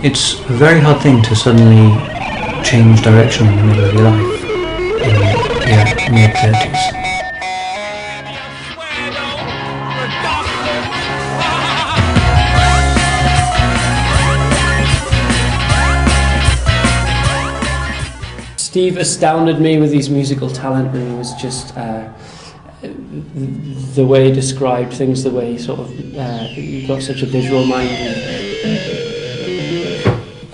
It's a very hard thing to suddenly change direction in the middle of your life in your mid-30s. Steve astounded me with his musical talent, and he was just the way he described things, the way he sort of he got such a visual mind.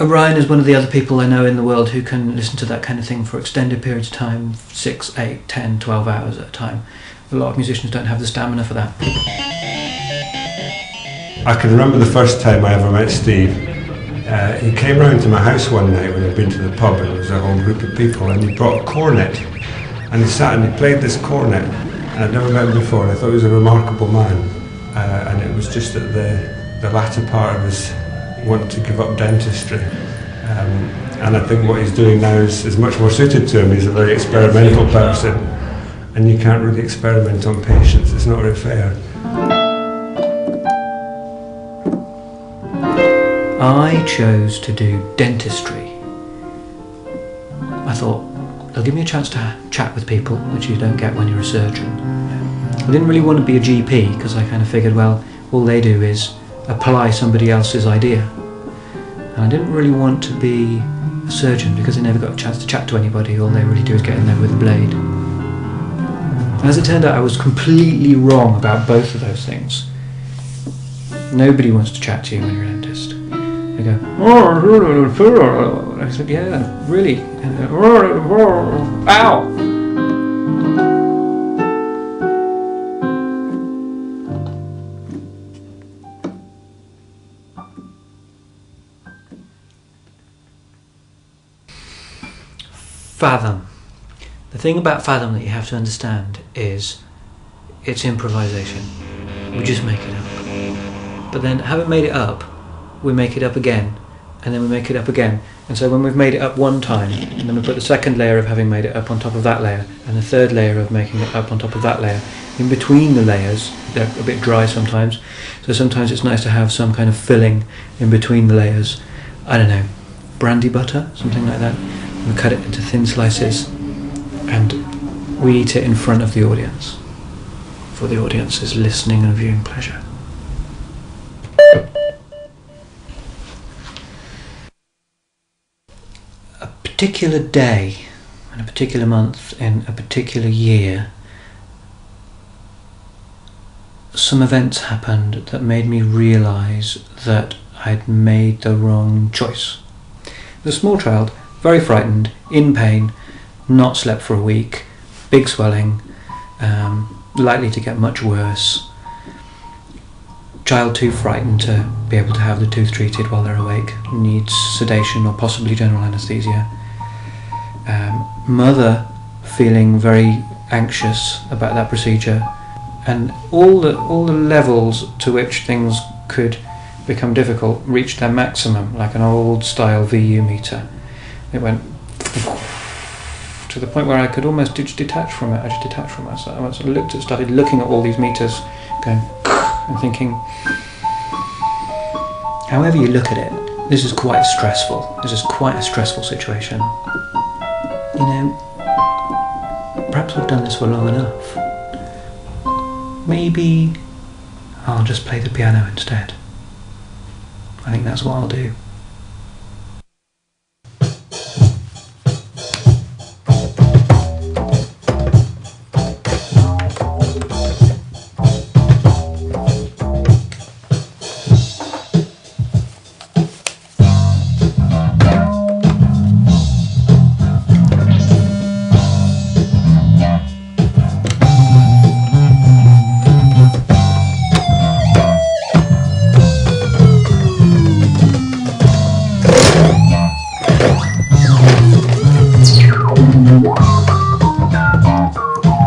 Orion is one of the other people I know in the world who can listen to that kind of thing for extended periods of time, 6, 8, 10, 12 hours at a time. A lot of musicians don't have the stamina for that. I can remember the first time I ever met Steve. He came round to my house one night when I'd been to the pub, and there was a whole group of people, and he brought a cornet, and he sat and he played this cornet, and I'd never met him before, and I thought he was a remarkable man, and it was just at the latter part of his want to give up dentistry, and I think what he's doing now is much more suited to him. He's a very experimental person, and you can't really experiment on patients, it's not very fair. I chose to do dentistry. I thought, they'll give me a chance to chat with people, which you don't get when you're a surgeon. I didn't really want to be a GP, because I kind of figured, well, all they do is apply somebody else's idea. And I didn't really want to be a surgeon, because I never got a chance to chat to anybody. All they really do is get in there with a blade. As it turned out, I was completely wrong about both of those things. Nobody wants to chat to you when you're a dentist. They go, I said, yeah, really. Ow! Fathom. The thing about Fathom that you have to understand is it's improvisation. We just make it up. But then, having made it up, we make it up again, and then we make it up again. And so when we've made it up one time, and then we put the second layer of having made it up on top of that layer, and the third layer of making it up on top of that layer, in between the layers, they're a bit dry sometimes, so sometimes it's nice to have some kind of filling in between the layers. I don't know, brandy butter, something like that. We cut it into thin slices, and we eat it in front of the audience, for the audience's listening and viewing pleasure. A particular day, in a particular month, in a particular year, some events happened that made me realise that I'd made the wrong choice. The small child, very frightened, in pain, not slept for a week, big swelling, likely to get much worse. Child too frightened to be able to have the tooth treated while they're awake, needs sedation or possibly general anaesthesia. Mother feeling very anxious about that procedure, and all the levels to which things could become difficult reached their maximum, like an old style VU meter. It went to the point where I could almost detach from it. I just detached from it. So I started looking at all these meters, going and thinking, however you look at it, this is quite stressful. This is quite a stressful situation. You know, perhaps I've done this for long enough. Maybe I'll just play the piano instead. I think that's what I'll do.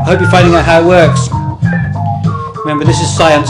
I hope you're finding out how it works. Remember, this is science.